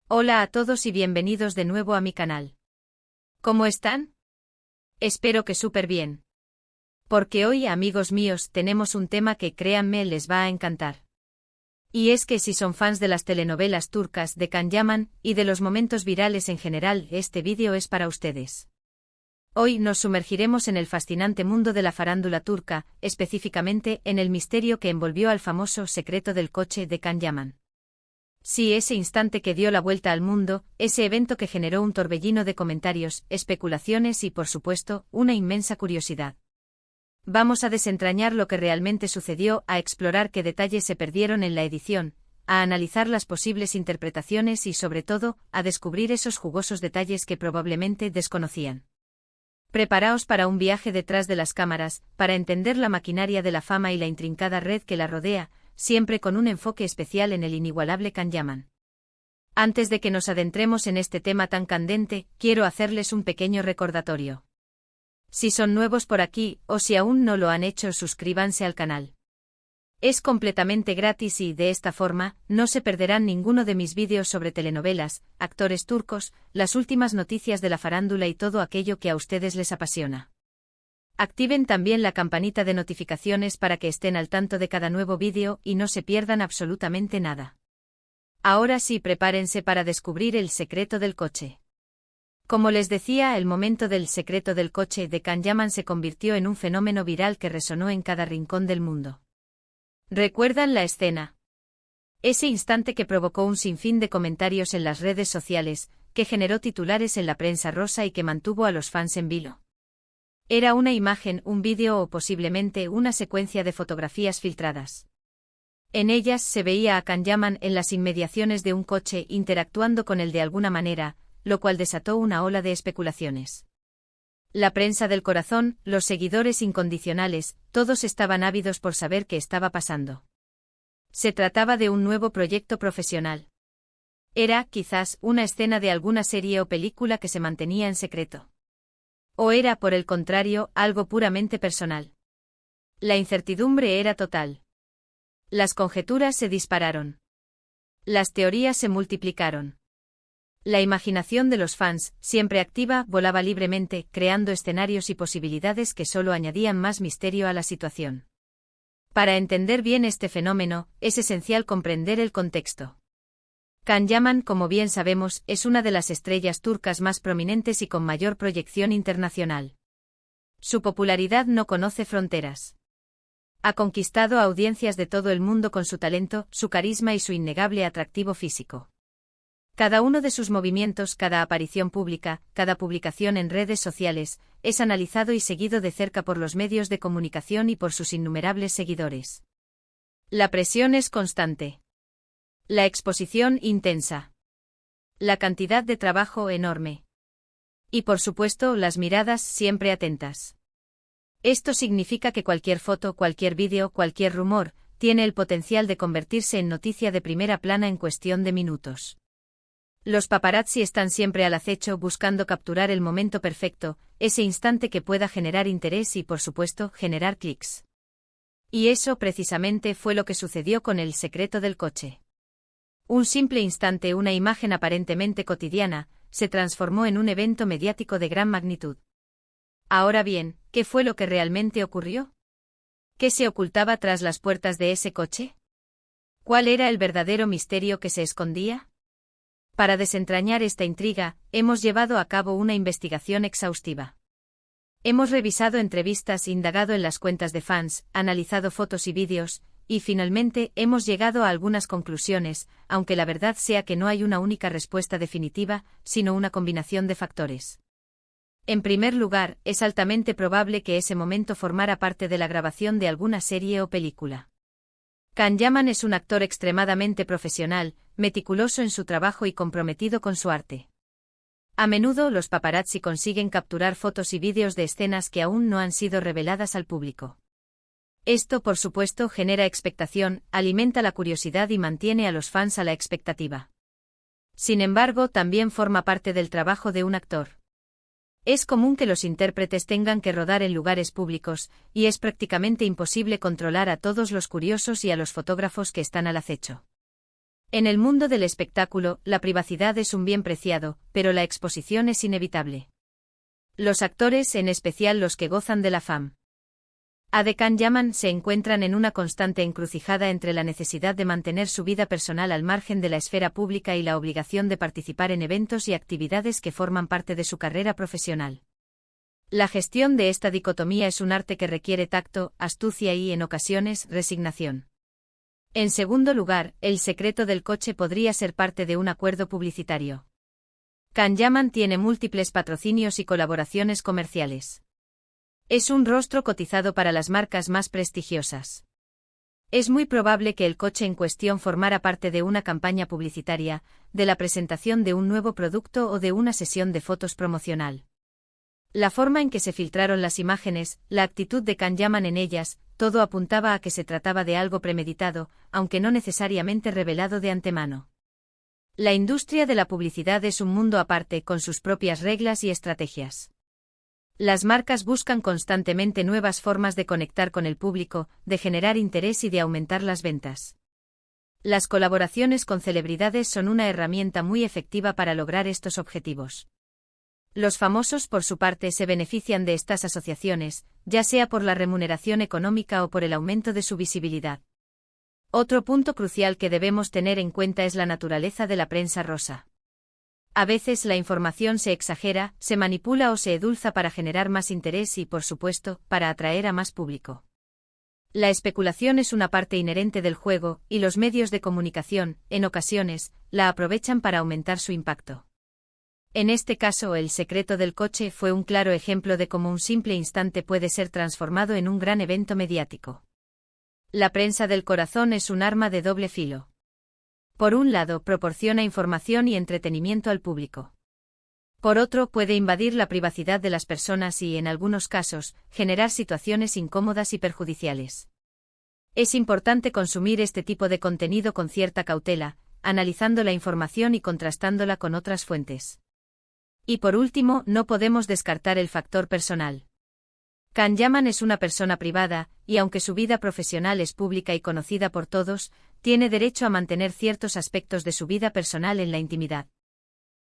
Hola a todos y bienvenidos de nuevo a mi canal. ¿Cómo están? Espero que súper bien. Porque hoy, amigos míos, tenemos un tema que créanme les va a encantar. Y es que si son fans de las telenovelas turcas de Can Yaman y de los momentos virales en general, este vídeo es para ustedes. Hoy nos sumergiremos en el fascinante mundo de la farándula turca, específicamente en el misterio que envolvió al famoso secreto del coche de Can Yaman. Sí, ese instante que dio la vuelta al mundo, ese evento que generó un torbellino de comentarios, especulaciones y, por supuesto, una inmensa curiosidad. Vamos a desentrañar lo que realmente sucedió, a explorar qué detalles se perdieron en la edición, a analizar las posibles interpretaciones y, sobre todo, a descubrir esos jugosos detalles que probablemente desconocían. Preparaos para un viaje detrás de las cámaras, para entender la maquinaria de la fama y la intrincada red que la rodea, siempre con un enfoque especial en el inigualable Can Yaman. Antes de que nos adentremos en este tema tan candente, quiero hacerles un pequeño recordatorio. Si son nuevos por aquí, o si aún no lo han hecho, suscríbanse al canal. Es completamente gratis y, de esta forma, no se perderán ninguno de mis vídeos sobre telenovelas, actores turcos, las últimas noticias de la farándula y todo aquello que a ustedes les apasiona. Activen también la campanita de notificaciones para que estén al tanto de cada nuevo vídeo y no se pierdan absolutamente nada. Ahora sí, prepárense para descubrir el secreto del coche. Como les decía, el momento del secreto del coche de Can Yaman se convirtió en un fenómeno viral que resonó en cada rincón del mundo. ¿Recuerdan la escena? Ese instante que provocó un sinfín de comentarios en las redes sociales, que generó titulares en la prensa rosa y que mantuvo a los fans en vilo. Era una imagen, un vídeo o posiblemente una secuencia de fotografías filtradas. En ellas se veía a Can Yaman en las inmediaciones de un coche interactuando con él de alguna manera, lo cual desató una ola de especulaciones. La prensa del corazón, los seguidores incondicionales, todos estaban ávidos por saber qué estaba pasando. Se trataba de un nuevo proyecto profesional. Era, quizás, una escena de alguna serie o película que se mantenía en secreto. ¿O era, por el contrario, algo puramente personal? La incertidumbre era total. Las conjeturas se dispararon. Las teorías se multiplicaron. La imaginación de los fans, siempre activa, volaba libremente, creando escenarios y posibilidades que solo añadían más misterio a la situación. Para entender bien este fenómeno, es esencial comprender el contexto. Can Yaman, como bien sabemos, es una de las estrellas turcas más prominentes y con mayor proyección internacional. Su popularidad no conoce fronteras. Ha conquistado a audiencias de todo el mundo con su talento, su carisma y su innegable atractivo físico. Cada uno de sus movimientos, cada aparición pública, cada publicación en redes sociales, es analizado y seguido de cerca por los medios de comunicación y por sus innumerables seguidores. La presión es constante. La exposición intensa. La cantidad de trabajo enorme. Y por supuesto, las miradas siempre atentas. Esto significa que cualquier foto, cualquier vídeo, cualquier rumor, tiene el potencial de convertirse en noticia de primera plana en cuestión de minutos. Los paparazzi están siempre al acecho buscando capturar el momento perfecto, ese instante que pueda generar interés y, por supuesto, generar clics. Y eso precisamente fue lo que sucedió con el secreto del coche. Un simple instante, una imagen aparentemente cotidiana, se transformó en un evento mediático de gran magnitud. Ahora bien, ¿qué fue lo que realmente ocurrió? ¿Qué se ocultaba tras las puertas de ese coche? ¿Cuál era el verdadero misterio que se escondía? Para desentrañar esta intriga, hemos llevado a cabo una investigación exhaustiva. Hemos revisado entrevistas, indagado en las cuentas de fans, analizado fotos y vídeos, y finalmente hemos llegado a algunas conclusiones, aunque la verdad sea que no hay una única respuesta definitiva, sino una combinación de factores. En primer lugar, es altamente probable que ese momento formara parte de la grabación de alguna serie o película. Can Yaman es un actor extremadamente profesional, meticuloso en su trabajo y comprometido con su arte. A menudo los paparazzi consiguen capturar fotos y vídeos de escenas que aún no han sido reveladas al público. Esto, por supuesto, genera expectación, alimenta la curiosidad y mantiene a los fans a la expectativa. Sin embargo, también forma parte del trabajo de un actor. Es común que los intérpretes tengan que rodar en lugares públicos, y es prácticamente imposible controlar a todos los curiosos y a los fotógrafos que están al acecho. En el mundo del espectáculo, la privacidad es un bien preciado, pero la exposición es inevitable. Los actores, en especial los que gozan de la fama de Can-Yaman, se encuentran en una constante encrucijada entre la necesidad de mantener su vida personal al margen de la esfera pública y la obligación de participar en eventos y actividades que forman parte de su carrera profesional. La gestión de esta dicotomía es un arte que requiere tacto, astucia y, en ocasiones, resignación. En segundo lugar, el secreto del coche podría ser parte de un acuerdo publicitario. Can-Yaman tiene múltiples patrocinios y colaboraciones comerciales. Es un rostro cotizado para las marcas más prestigiosas. Es muy probable que el coche en cuestión formara parte de una campaña publicitaria, de la presentación de un nuevo producto o de una sesión de fotos promocional. La forma en que se filtraron las imágenes, la actitud de Can-Yaman en ellas, todo apuntaba a que se trataba de algo premeditado, aunque no necesariamente revelado de antemano. La industria de la publicidad es un mundo aparte, con sus propias reglas y estrategias. Las marcas buscan constantemente nuevas formas de conectar con el público, de generar interés y de aumentar las ventas. Las colaboraciones con celebridades son una herramienta muy efectiva para lograr estos objetivos. Los famosos, por su parte, se benefician de estas asociaciones, ya sea por la remuneración económica o por el aumento de su visibilidad. Otro punto crucial que debemos tener en cuenta es la naturaleza de la prensa rosa. A veces la información se exagera, se manipula o se edulza para generar más interés y, por supuesto, para atraer a más público. La especulación es una parte inherente del juego, y los medios de comunicación, en ocasiones, la aprovechan para aumentar su impacto. En este caso, el secreto del coche fue un claro ejemplo de cómo un simple instante puede ser transformado en un gran evento mediático. La prensa del corazón es un arma de doble filo. Por un lado, proporciona información y entretenimiento al público. Por otro, puede invadir la privacidad de las personas y, en algunos casos, generar situaciones incómodas y perjudiciales. Es importante consumir este tipo de contenido con cierta cautela, analizando la información y contrastándola con otras fuentes. Y por último, no podemos descartar el factor personal. Can-Yaman es una persona privada, y aunque su vida profesional es pública y conocida por todos, tiene derecho a mantener ciertos aspectos de su vida personal en la intimidad.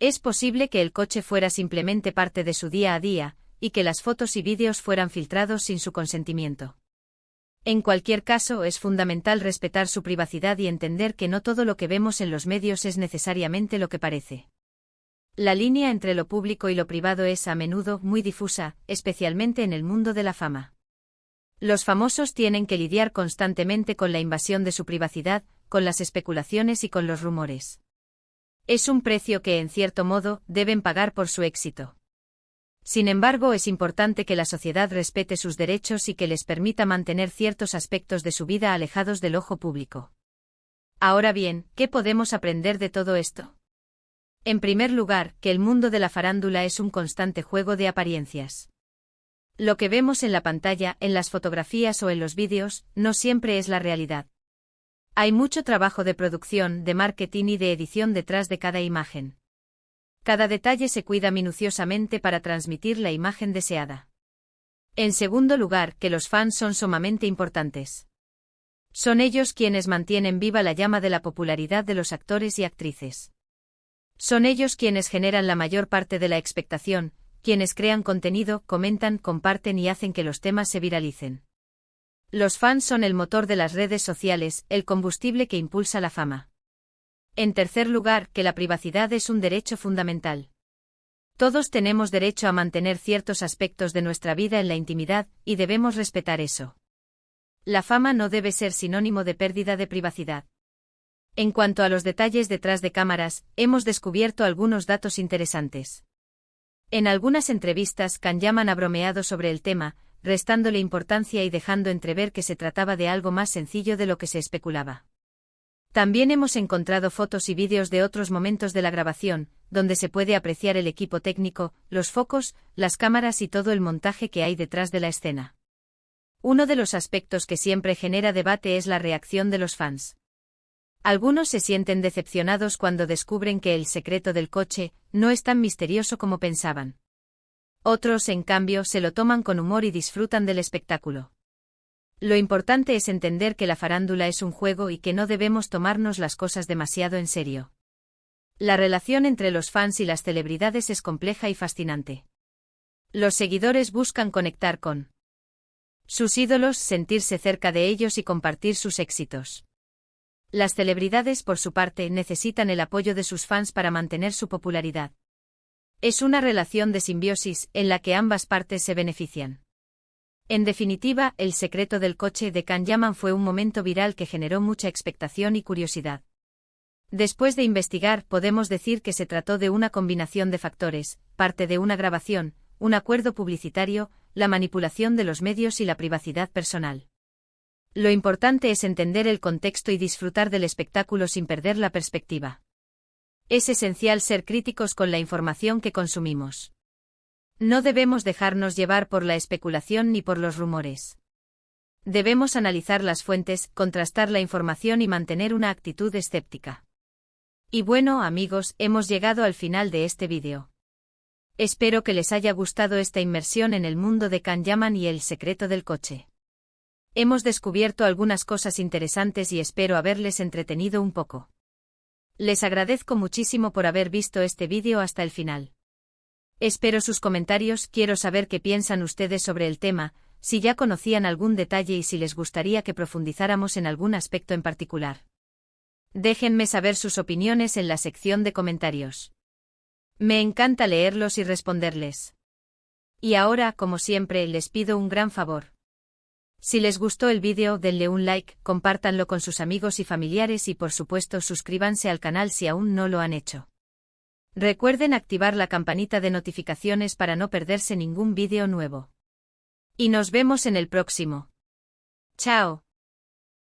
Es posible que el coche fuera simplemente parte de su día a día, y que las fotos y vídeos fueran filtrados sin su consentimiento. En cualquier caso, es fundamental respetar su privacidad y entender que no todo lo que vemos en los medios es necesariamente lo que parece. La línea entre lo público y lo privado es a menudo muy difusa, especialmente en el mundo de la fama. Los famosos tienen que lidiar constantemente con la invasión de su privacidad, con las especulaciones y con los rumores. Es un precio que, en cierto modo, deben pagar por su éxito. Sin embargo, es importante que la sociedad respete sus derechos y que les permita mantener ciertos aspectos de su vida alejados del ojo público. Ahora bien, ¿qué podemos aprender de todo esto? En primer lugar, que el mundo de la farándula es un constante juego de apariencias. Lo que vemos en la pantalla, en las fotografías o en los vídeos, no siempre es la realidad. Hay mucho trabajo de producción, de marketing y de edición detrás de cada imagen. Cada detalle se cuida minuciosamente para transmitir la imagen deseada. En segundo lugar, que los fans son sumamente importantes. Son ellos quienes mantienen viva la llama de la popularidad de los actores y actrices. Son ellos quienes generan la mayor parte de la expectación, quienes crean contenido, comentan, comparten y hacen que los temas se viralicen. Los fans son el motor de las redes sociales, el combustible que impulsa la fama. En tercer lugar, que la privacidad es un derecho fundamental. Todos tenemos derecho a mantener ciertos aspectos de nuestra vida en la intimidad, y debemos respetar eso. La fama no debe ser sinónimo de pérdida de privacidad. En cuanto a los detalles detrás de cámaras, hemos descubierto algunos datos interesantes. En algunas entrevistas, Can-Yaman ha bromeado sobre el tema, restándole importancia y dejando entrever que se trataba de algo más sencillo de lo que se especulaba. También hemos encontrado fotos y vídeos de otros momentos de la grabación, donde se puede apreciar el equipo técnico, los focos, las cámaras y todo el montaje que hay detrás de la escena. Uno de los aspectos que siempre genera debate es la reacción de los fans. Algunos se sienten decepcionados cuando descubren que el secreto del coche no es tan misterioso como pensaban. Otros, en cambio, se lo toman con humor y disfrutan del espectáculo. Lo importante es entender que la farándula es un juego y que no debemos tomarnos las cosas demasiado en serio. La relación entre los fans y las celebridades es compleja y fascinante. Los seguidores buscan conectar con sus ídolos, sentirse cerca de ellos y compartir sus éxitos. Las celebridades, por su parte, necesitan el apoyo de sus fans para mantener su popularidad. Es una relación de simbiosis, en la que ambas partes se benefician. En definitiva, El secreto del coche de Can Yaman fue un momento viral que generó mucha expectación y curiosidad. Después de investigar, podemos decir que se trató de una combinación de factores, parte de una grabación, un acuerdo publicitario, la manipulación de los medios y la privacidad personal. Lo importante es entender el contexto y disfrutar del espectáculo sin perder la perspectiva. Es esencial ser críticos con la información que consumimos. No debemos dejarnos llevar por la especulación ni por los rumores. Debemos analizar las fuentes, contrastar la información y mantener una actitud escéptica. Y bueno, amigos, hemos llegado al final de este vídeo. Espero que les haya gustado esta inmersión en el mundo de Can Yaman y el secreto del coche. Hemos descubierto algunas cosas interesantes y espero haberles entretenido un poco. Les agradezco muchísimo por haber visto este vídeo hasta el final. Espero sus comentarios, quiero saber qué piensan ustedes sobre el tema, si ya conocían algún detalle y si les gustaría que profundizáramos en algún aspecto en particular. Déjenme saber sus opiniones en la sección de comentarios. Me encanta leerlos y responderles. Y ahora, como siempre, les pido un gran favor. Si les gustó el vídeo, denle un like, compártanlo con sus amigos y familiares y por supuesto suscríbanse al canal si aún no lo han hecho. Recuerden activar la campanita de notificaciones para no perderse ningún vídeo nuevo. Y nos vemos en el próximo. Chao.